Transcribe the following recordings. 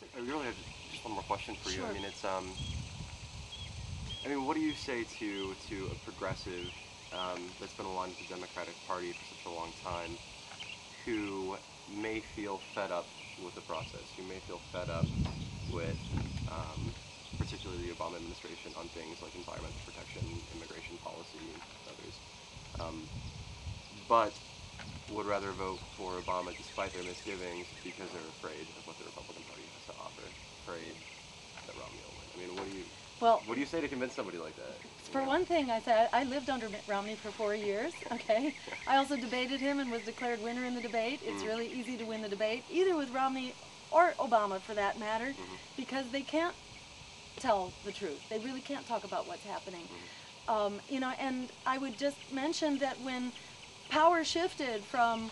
I really have just one more question for you. Sure. I mean, it's I mean, what do you say to a progressive that's been aligned with the Democratic Party for such a long time, who may feel fed up with the process, who may feel fed up with particularly the Obama administration on things like environmental protection, immigration policy, and others, but would rather vote for Obama despite their misgivings because they're afraid of what the Republican Party has to offer, afraid that Romney will win. I mean, Well, what do you say to convince somebody like that? for one thing, I said I lived under Mitt Romney for 4 years. Okay, I also debated him and was declared winner in the debate. It's really easy to win the debate, either with Romney or Obama, for that matter, because they can't tell the truth. They really can't talk about what's happening. You know, and I would just mention that when power shifted from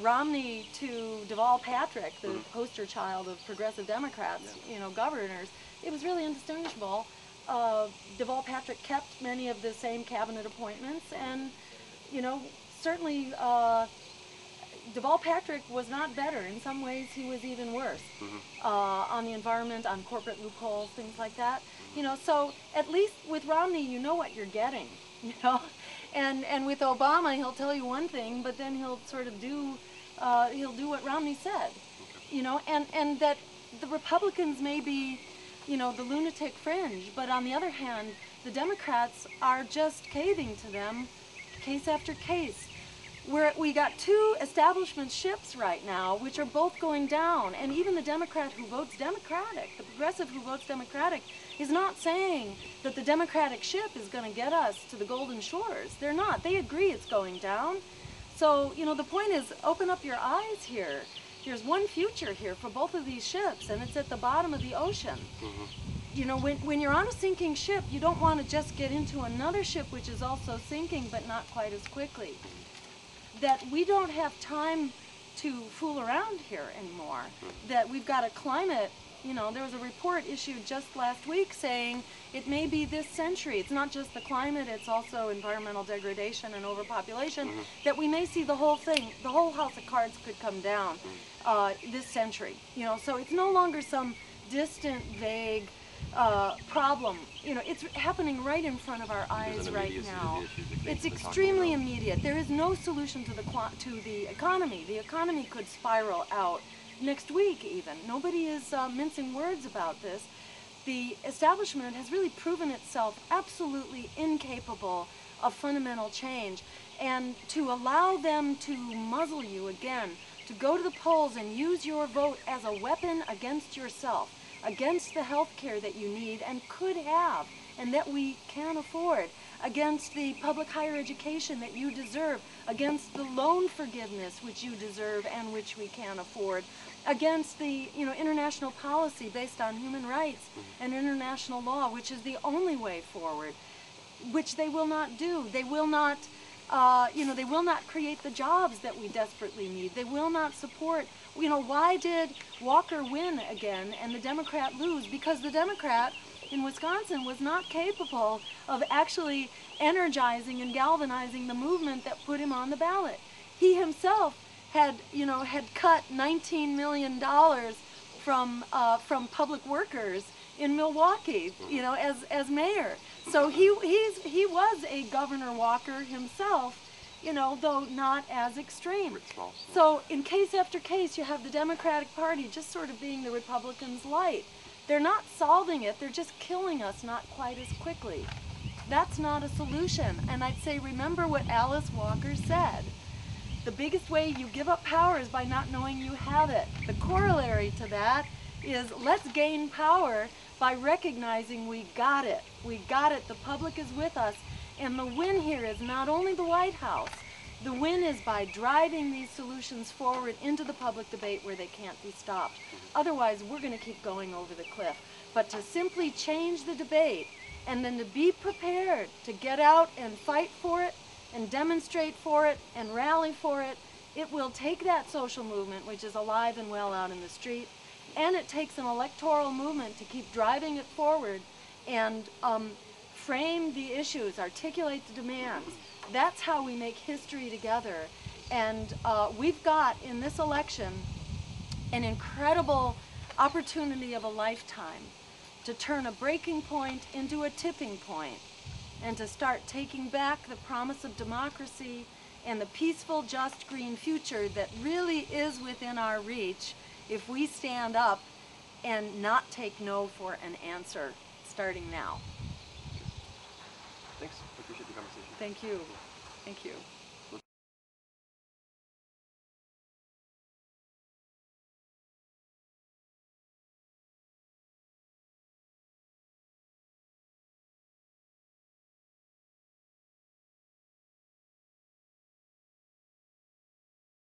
Romney to Deval Patrick, the poster child of progressive Democrats, you know, governors, it was really indistinguishable. Deval Patrick kept many of the same cabinet appointments, and, you know, certainly Deval Patrick was not better. In some ways, he was even worse on the environment, on corporate loopholes, things like that. You know, so at least with Romney, you know what you're getting, you know. And with Obama, he'll tell you one thing, but then he'll sort of do, he'll do what Romney said, you know, and that the Republicans may be, you know, the lunatic fringe, but on the other hand, the Democrats are just caving to them case after case. We got two establishment ships right now, which are both going down, and even the Democrat who votes Democratic, the progressive who votes Democratic, is not saying that the Democratic ship is going to get us to the Golden Shores. They're not. They agree it's going down. So, you know, the point is, open up your eyes here. There's one future here for both of these ships, and it's at the bottom of the ocean. You know, when you're on a sinking ship, you don't want to just get into another ship which is also sinking, but not quite as quickly. That we don't have time to fool around here anymore. That we've got a climate, you know, there was a report issued just last week saying it may be this century. It's not just the climate, it's also environmental degradation and overpopulation, that we may see the whole thing, the whole house of cards could come down this century. You know, so it's no longer some distant, vague problem. You know, it's happening right in front of our eyes right now. It's extremely immediate. There is no solution to the economy. The economy could spiral out next week even. Nobody is mincing words about this. The establishment has really proven itself absolutely incapable of fundamental change, and to allow them to muzzle you again, to go to the polls and use your vote as a weapon against yourself, against the health care that you need and could have and that we can afford, against the public higher education that you deserve, against the loan forgiveness which you deserve and which we can afford, against the, you know, international policy based on human rights and international law, which is the only way forward, which they will not do. They will not, you know, they will not create the jobs that we desperately need. They will not support. You know, why did Walker win again and the Democrat lose? Because the Democrat in Wisconsin was not capable of actually energizing and galvanizing the movement that put him on the ballot. He himself had, you know, had cut $19 million from public workers in Milwaukee, you know, as mayor. So he was a Governor Walker himself, you know, though not as extreme. So in case after case, you have the Democratic Party just sort of being the Republicans' light. They're not solving it, they're just killing us not quite as quickly. That's not a solution. And I'd say, remember what Alice Walker said. The biggest way you give up power is by not knowing you have it. The corollary to that is let's gain power by recognizing we got it. We got it. The public is with us. And the win here is not only the White House. The win is by driving these solutions forward into the public debate where they can't be stopped. Otherwise, we're going to keep going over the cliff. But to simply change the debate and then to be prepared to get out and fight for it and demonstrate for it and rally for it, it will take that social movement, which is alive and well out in the street, and it takes an electoral movement to keep driving it forward and frame the issues, articulate the demands. That's how we make history together. And we've got in this election an incredible opportunity of a lifetime to turn a breaking point into a tipping point and to start taking back the promise of democracy and the peaceful, just, green future that really is within our reach if we stand up and not take no for an answer starting now. Thanks. I appreciate the conversation. Thank you. Thank you.